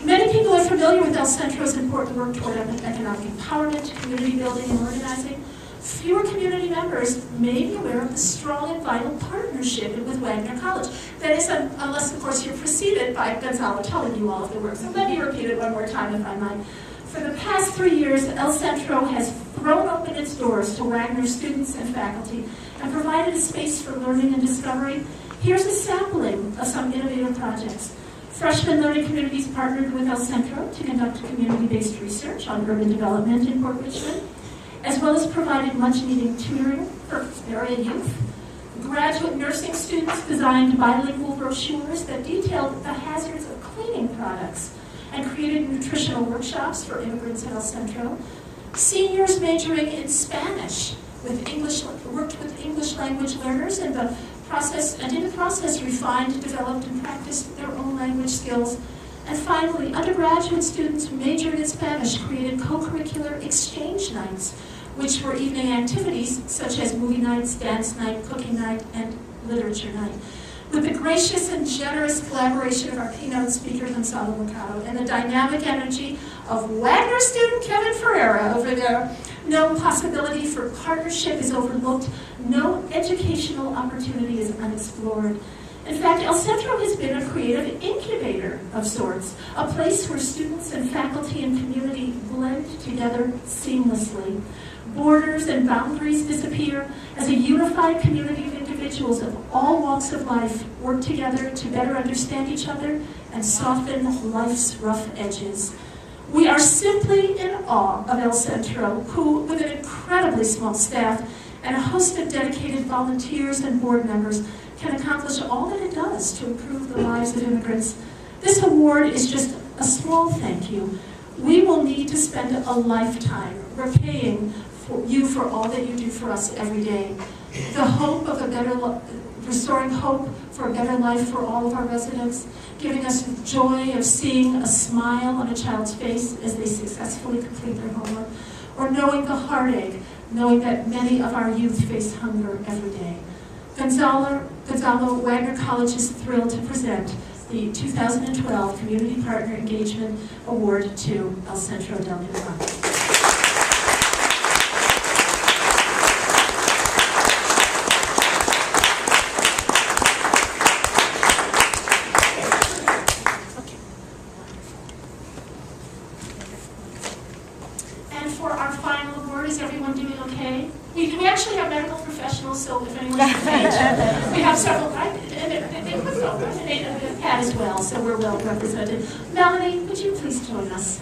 Many people are familiar with El Centro's important work toward economic empowerment, community building, and organizing. Fewer community members may be aware of the strong and vital partnership with Wagner College. That is, unless, of course, you're preceded by Gonzalo telling you all of the work. So let me repeat it one more time, if I might. For the past 3 years, El Centro has thrown open its doors to Wagner students and faculty and provided a space for learning and discovery. Here's a sampling of some innovative projects. Freshman Learning Communities partnered with El Centro to conduct community-based research on urban development in Port Richmond, as well as provided much-needed tutoring for area youth. Graduate nursing students designed bilingual brochures that detailed the hazards of cleaning products and created nutritional workshops for immigrants at El Centro. Seniors majoring in Spanish worked with English language learners and in the process refined, developed, and practiced their own language skills. And finally, undergraduate students who majored in Spanish created co-curricular exchange nights, which were evening activities such as movie nights, dance night, cooking night, and literature night. With the gracious and generous collaboration of our keynote speaker, Gonzalo Mercado, and the dynamic energy of Wagner student Kevin Ferreira over there, no possibility for partnership is overlooked, no educational opportunity is unexplored. In fact, El Centro has been a creative incubator of sorts, a place where students and faculty and community blend together seamlessly. Borders and boundaries disappear as a unified community of individuals of all walks of life work together to better understand each other and soften life's rough edges. We are simply in awe of El Centro, who, with an incredibly small staff and a host of dedicated volunteers and board members, can accomplish all that it does to improve the lives of immigrants. This award is just a small thank you. We will need to spend a lifetime repaying you for all that you do for us every day. The hope of a better restoring hope for a better life for all of our residents, giving us the joy of seeing a smile on a child's face as they successfully complete their homework, or knowing the heartache, knowing that many of our youth face hunger every day. Gonzalo Wagner College is thrilled to present the 2012 Community Partner Engagement Award to El Centro del Inmigrante. So if anyone should faint, we have several, right? And they could go, and they had as well, so we're well represented. Melanie, would you please join us?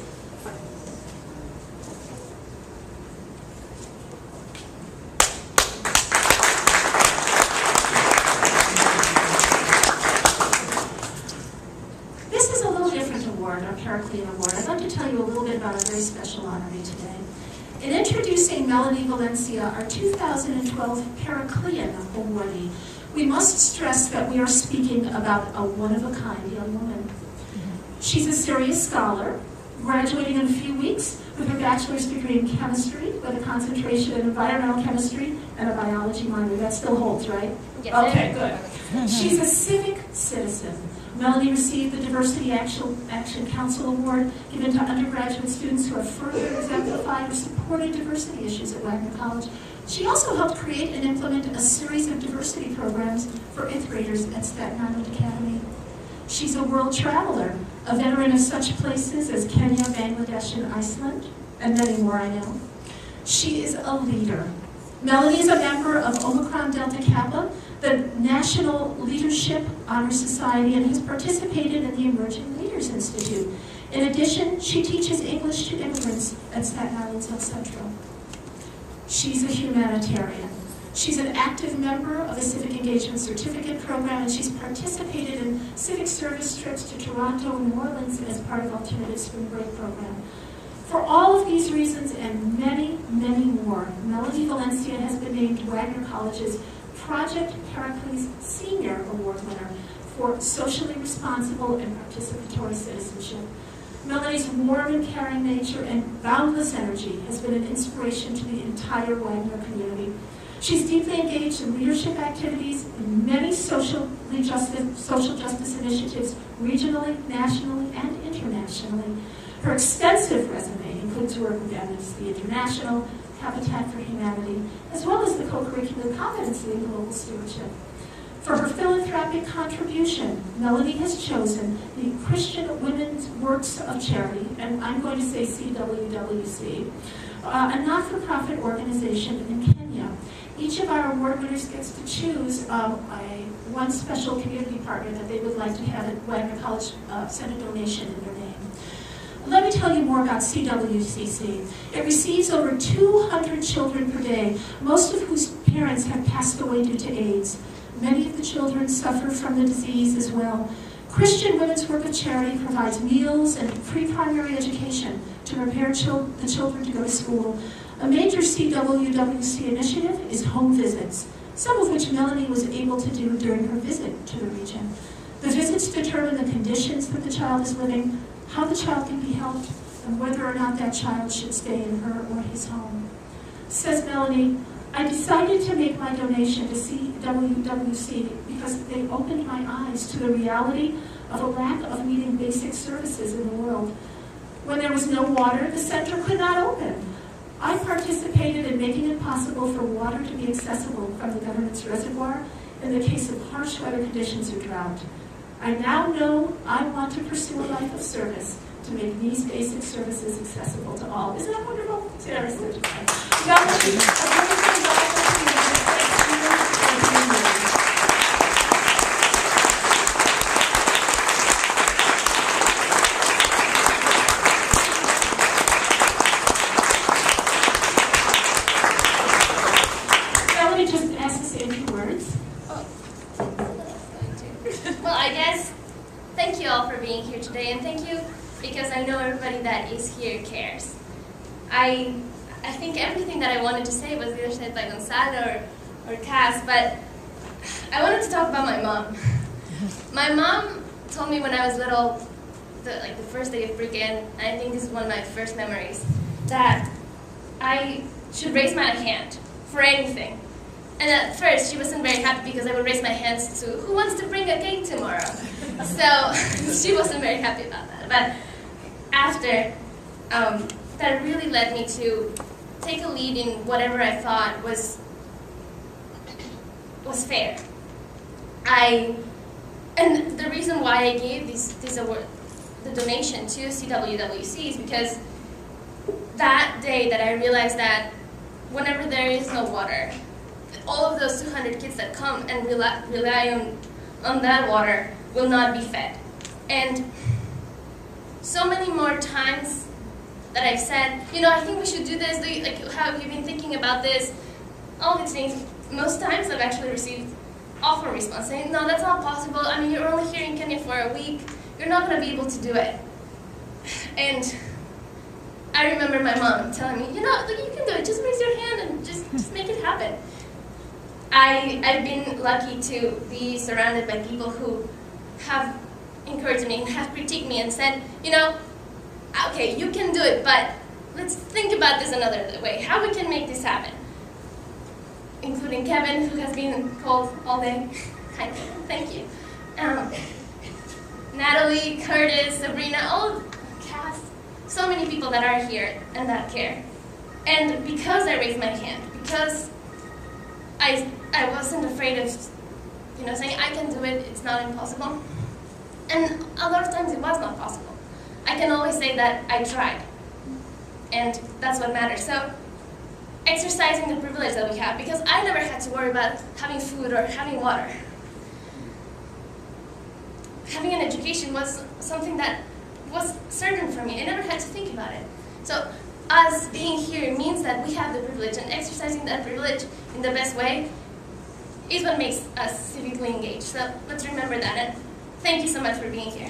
This is a little different award, our Periclean Award. I'd like to tell you a little bit about a very special honoree today. In introducing Melanie Valencia, our 2012 Periclean awardee, we must stress that we are speaking about a one-of-a-kind young woman. She's a serious scholar, graduating in a few weeks with her bachelor's degree in chemistry with a concentration in environmental chemistry and a biology minor. That still holds, right? Yes. Okay, good. She's a civic citizen. Melanie received the Diversity Action Council Award given to undergraduate students who have further exemplified or supported diversity issues at Wagner College. She also helped create and implement a series of diversity programs for 8th graders at Staten Island Academy. She's a world traveler, a veteran of such places as Kenya, Bangladesh, and Iceland, and many more I know. She is a leader. Melanie is a member of Omicron Delta Kappa, the National Leadership Honor Society, and has participated in the Emerging Leaders Institute. In addition, she teaches English to immigrants at Staten Island's El Centro. She's a humanitarian. She's an active member of the Civic Engagement Certificate Program, and she's participated in civic service trips to Toronto and New Orleans as part of Alternative Spring Break Program. For all of these reasons and many, many more, Melanie Valencia has been named Wagner College's Project Pericles Senior Award winner for socially responsible and participatory citizenship. Melanie's warm and caring nature and boundless energy has been an inspiration to the entire Wagner community. She's deeply engaged in leadership activities in many social justice initiatives, regionally, nationally, and internationally. Her extensive resume includes work with Amnesty International, Habitat for Humanity, as well as the co-curricular competency in global stewardship. For her philanthropic contribution, Melanie has chosen the Christian Women's Works of Charity, and I'm going to say CWWC, a not-for-profit organization in Kenya. Each of our award winners gets to choose one special community partner that they would like to have at Wagner College send a donation in their name. Let me tell you more about CWCC. It receives over 200 children per day, most of whose parents have passed away due to AIDS. Many of the children suffer from the disease as well. Christian Women's Work of Charity provides meals and free primary education to prepare the children to go to school. A major CWWC initiative is home visits, some of which Melanie was able to do during her visit to the region. The visits determine the conditions that the child is living, how the child can be helped, and whether or not that child should stay in her or his home. Says Melanie, I decided to make my donation to CWWC because they opened my eyes to the reality of a lack of meeting basic services in the world. When there was no water, the center could not open. I participated in making it possible for water to be accessible from the government's reservoir in the case of harsh weather conditions or drought. I now know I want to pursue a life of service to make these basic services accessible to all. Isn't that wonderful? Sarah said. Melanie just asked to say a few words. Well, I guess thank you all for being here today, and thank you because I know everybody that is here cares. I think everything that I wanted to say was either said by Gonzalo or Cass, but I wanted to talk about my mom. My mom told me when I was little, the first day of pre-K, and I think this is one of my first memories, that I should raise my hand for anything. And at first, she wasn't very happy because I would raise my hands to, who wants to bring a cake tomorrow? So she wasn't very happy about that. But after, that really led me to take a lead in whatever I thought was fair. And the reason why I gave this award, the donation to CWWC, is because that day that I realized that whenever there is no water, all of those 200 kids that come and rely on that water will not be fed. And so many more times that I've said, I think we should do this, how have you been thinking about this? All these things, most times I've actually received awful response saying, no, that's not possible. I mean, you're only here in Kenya for a week. You're not going to be able to do it. And I remember my mom telling me, you can do it. Just raise your hand and just make it happen. I've been lucky to be surrounded by people who have encouraged me and have critiqued me and said, okay, you can do it, but let's think about this another way, how we can make this happen. Including Kevin, who has been called all day. Hi, Kevin, thank you. Natalie, Curtis, Sabrina, all Cass, so many people that are here and that care. And because I raised my hand, because I wasn't afraid of, saying I can do it, it's not impossible. And a lot of times it was not possible. I can always say that I tried. And that's what matters. So, exercising the privilege that we have, because I never had to worry about having food or having water. Having an education was something that was certain for me. I never had to think about it. So, us being here means that we have the privilege, and exercising that privilege in the best way is what makes us civically engaged. So let's remember that, and thank you so much for being here.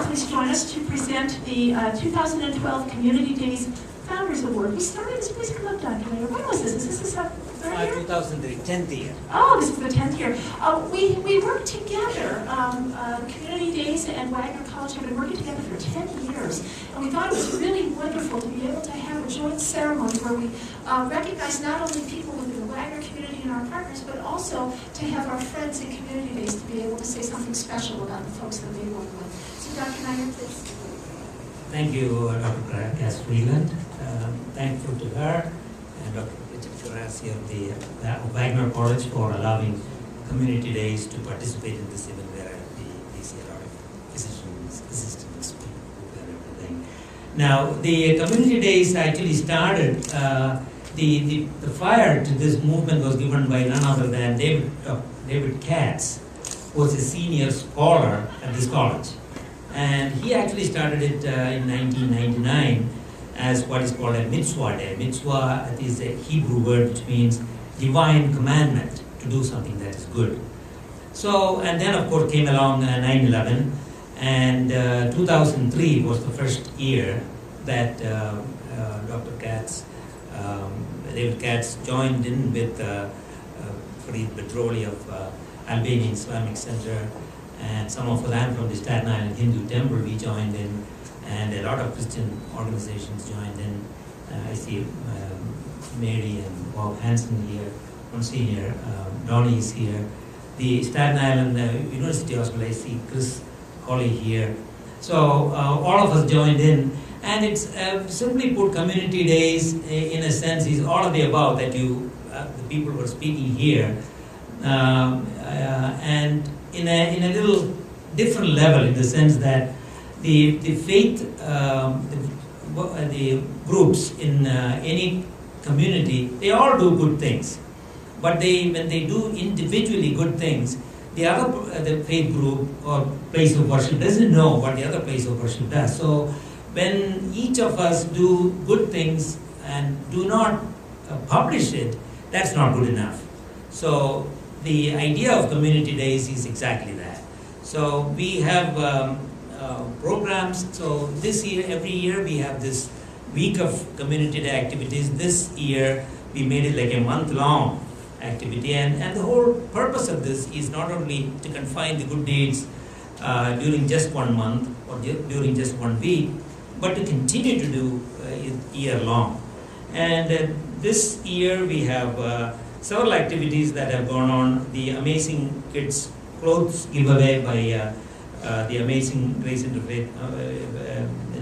Please join us to present the 2012 Community Days Founders Award. We started this, please come up, Dr. Later. When was this? Is this the third year? 2003, 10th year. Oh, this is the 10th year. We worked together. Community Days and Wagner College have been working together for 10 years. And we thought it was really wonderful to be able to have a joint ceremony where we recognize not only people within the Wagner community and our partners, but also to have our friends in Community Days to be able to say something special about the folks that they work with. So Dr. Nair, please. Thank you, Dr. Cass Freeland. Thankful to her and Dr. Richard Guarasci of the Wagner College for allowing Community Days to participate in this event where we see a lot of physicians, assistants, people, and everything. Now, the Community Days actually started, the fire to this movement was given by none other than David Katz, who was a senior scholar at this college. And he actually started it in 1999 as what is called a mitzvah day. Mitzvah is a Hebrew word which means divine commandment to do something that is good. So, and then of course came along 9/11, and 2003 was the first year that Dr. Katz, David Katz joined in with Fareed Bedroli of Albanian Islamic Center, and some of them from the Staten Island Hindu Temple we joined in, and a lot of Christian organizations joined in. I see Mary and Bob Hansen here, Monsignor Donnie is here. The Staten Island University Hospital, I see Chris Colley here. So all of us joined in, and it's simply put, community days in a sense is all of the above that you, the people were speaking here, and in a little different level, in the sense that the faith, the groups in any community, they all do good things. But when they do individually good things, the faith group or place of worship doesn't know what the other place of worship does. So when each of us do good things and do not publish it, that's not good enough. So the idea of community days is exactly that. So we have programs. So this year, every year we have this week of community day activities. This year we made it like a month-long activity, and the whole purpose of this is not only to confine the good deeds during just 1 month or during just 1 week, but to continue to do it year-long. And this year we have several activities that have gone on. The Amazing Kids Clothes giveaway by the Amazing Grace Interfaith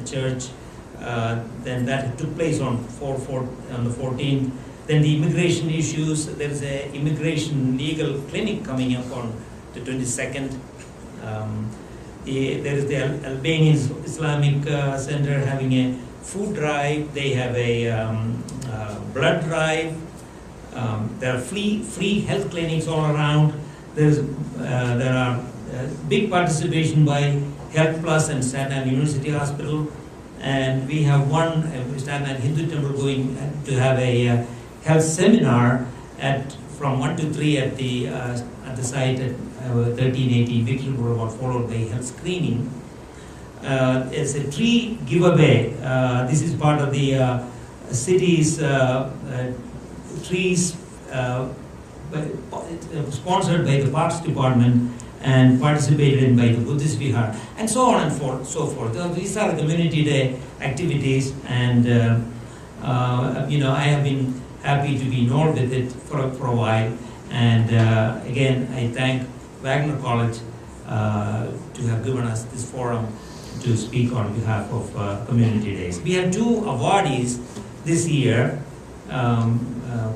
Church. Then that took place on the 14th. Then the immigration issues, there is an immigration legal clinic coming up on the 22nd. There is the Albanian Islamic Center having a food drive. They have a blood drive. There are free health clinics all around. There are big participation by Health Plus and Staten Island University Hospital. And we have one Staten Island Hindu Temple going to have a health seminar from 1 to 3 at the site at 1380 Victory Boulevard, followed by health screening. It's a tree giveaway. This is part of the city's trees sponsored by the Parks Department and participated in by the Buddhist Vihar, and so on and so forth. These are the community day activities, and I have been happy to be involved with it for a while. And again, I thank Wagner College to have given us this forum to speak on behalf of Community Days. We have 2 awardees this year.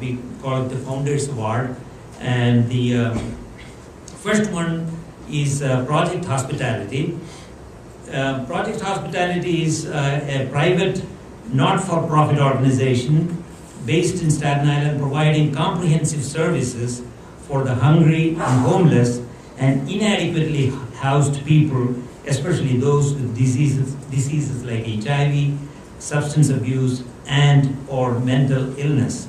We call it the Founders Award, and the first one is Project Hospitality. Project Hospitality is a private, not-for-profit organization based in Staten Island, providing comprehensive services for the hungry and homeless and inadequately housed people, especially those with diseases like HIV, substance abuse, and or mental illness.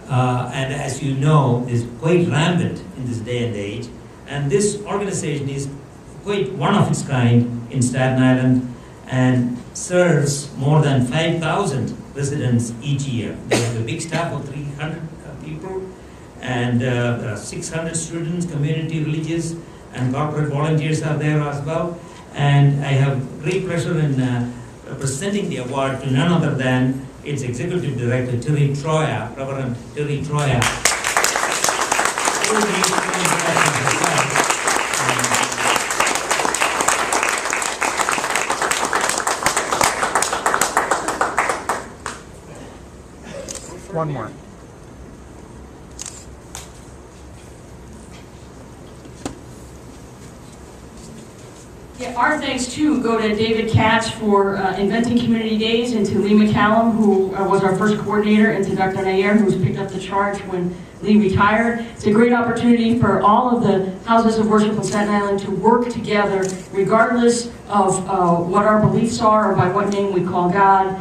And as you know, is quite rampant in this day and age. And this organization is quite one of its kind in Staten Island and serves more than 5,000 residents each year. They have a big staff of 300 people, and there are 600 students, community, religious, and corporate volunteers are there as well. And I have great pleasure in presenting the award to none other than its Executive Director, Terry Troya, Reverend Terry Troya. One more. Yeah, our thanks too go to David Katz for inventing Community Days, and to Lee McCallum, who was our first coordinator, and to Dr. Nair, who's picked up the charge when recently retired. It's a great opportunity for all of the houses of worship on Staten Island to work together, regardless of what our beliefs are or by what name we call God.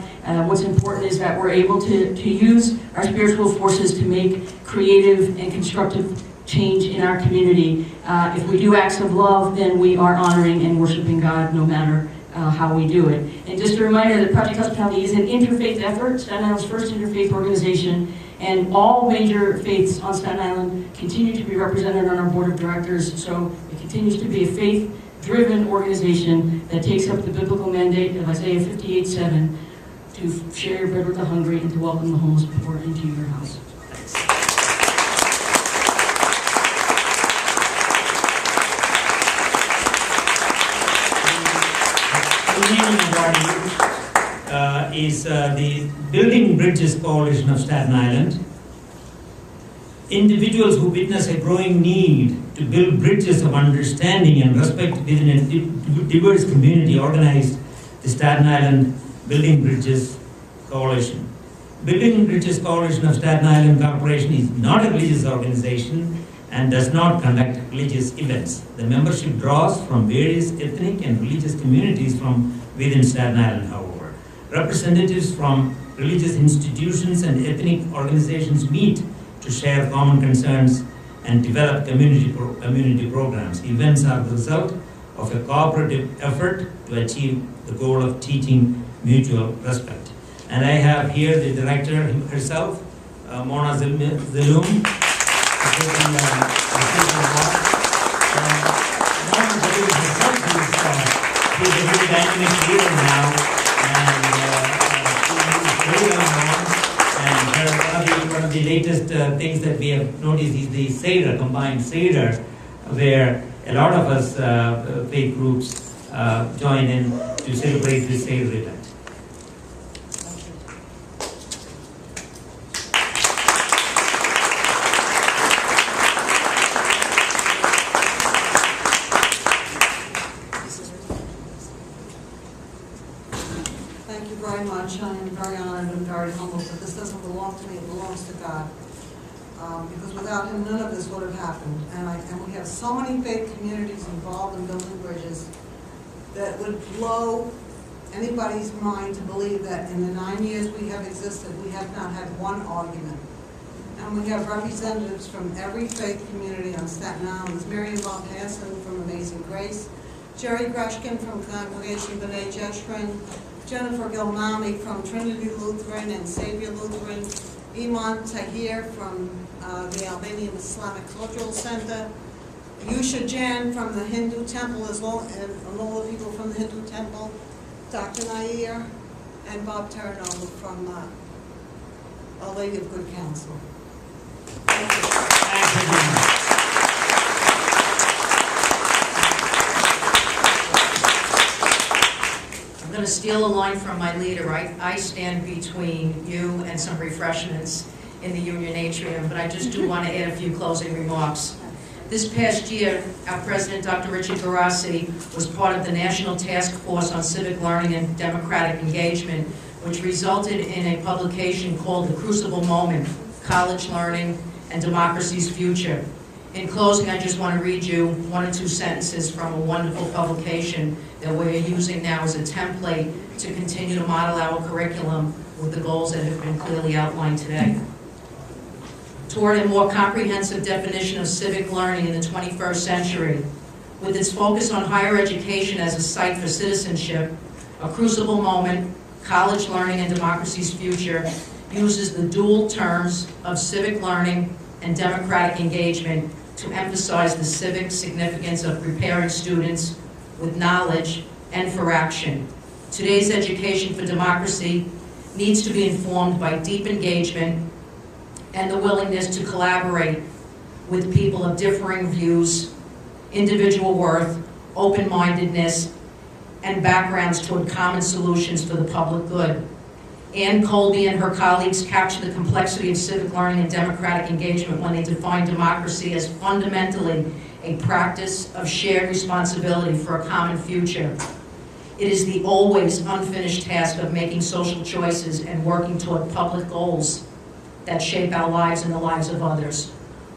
What's important is that we're able to use our spiritual forces to make creative and constructive change in our community. If we do acts of love, then we are honoring and worshiping God no matter how we do it. And just a reminder that Project Hospitality is an interfaith effort, Staten Island's first interfaith organization, and all major faiths on Staten Island continue to be represented on our board of directors, so it continues to be a faith-driven organization that takes up the biblical mandate of Isaiah 58:7 to share your bread with the hungry and to welcome the homeless poor into your house. The remaining body is the Building Bridges Coalition of Staten Island. Individuals who witness a growing need to build bridges of understanding and respect within a diverse community organized the Staten Island Building Bridges Coalition. Building Bridges Coalition of Staten Island Corporation is not a religious organization and does not conduct religious events. The membership draws from various ethnic and religious communities from within Staten Island, however. Representatives from religious institutions and ethnic organizations meet to share common concerns and develop community programs. Events are the result of a cooperative effort to achieve the goal of teaching mutual respect. And I have here the director herself, Mona Zaloom. She's a very dynamic leader now, and she's very well known. And one of the latest things that we have noticed is the Seder, combined Seder, where a lot of us faith groups join in to celebrate this Seder event. Thank you very much. I am very honored and very humbled, but this doesn't belong to me, it belongs to God. Because without Him, none of this would have happened. And we have so many faith communities involved in building bridges that would blow anybody's mind to believe that in the 9 years we have existed, we have not had one argument. And we have representatives from every faith community on Staten Island. There's Miriam Von Hansen from Amazing Grace, Jerry Greshkin from Congregation B'nai Jeshurun, Jennifer Gilmami from Trinity Lutheran and Savior Lutheran, Iman Tahir from the Albanian Islamic Cultural Center, Yusha Jan from the Hindu Temple, and all the people from the Hindu Temple, Dr. Nair, and Bob Terranova from Our Lady of Good Counsel. Thank you. I'm going to steal a line from my leader. I stand between you and some refreshments in the Union Atrium, but I just do want to add a few closing remarks. This past year, our President, Dr. Richard Guarasci, was part of the National Task Force on Civic Learning and Democratic Engagement, which resulted in a publication called The Crucible Moment, College Learning and Democracy's Future. In closing, I just want to read you one or two sentences from a wonderful publication that we're using now as a template to continue to model our curriculum with the goals that have been clearly outlined today. Toward a more comprehensive definition of civic learning in the 21st century, with its focus on higher education as a site for citizenship, A Crucible Moment, College Learning and Democracy's Future uses the dual terms of civic learning and democratic engagement to emphasize the civic significance of preparing students with knowledge and for action. Today's education for democracy needs to be informed by deep engagement and the willingness to collaborate with people of differing views, individual worth, open-mindedness, and backgrounds toward common solutions for the public good. Ann Colby and her colleagues capture the complexity of civic learning and democratic engagement when they define democracy as fundamentally a practice of shared responsibility for a common future. It is the always unfinished task of making social choices and working toward public goals. that shape our lives and the lives of others.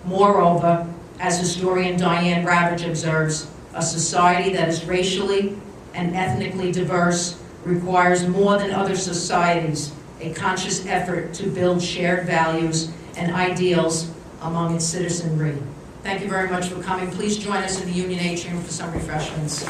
Moreover, as historian Diane Ravitch observes, a society that is racially and ethnically diverse requires more than other societies a conscious effort to build shared values and ideals among its citizenry. Thank you very much for coming. Please join us in the Union Atrium for some refreshments.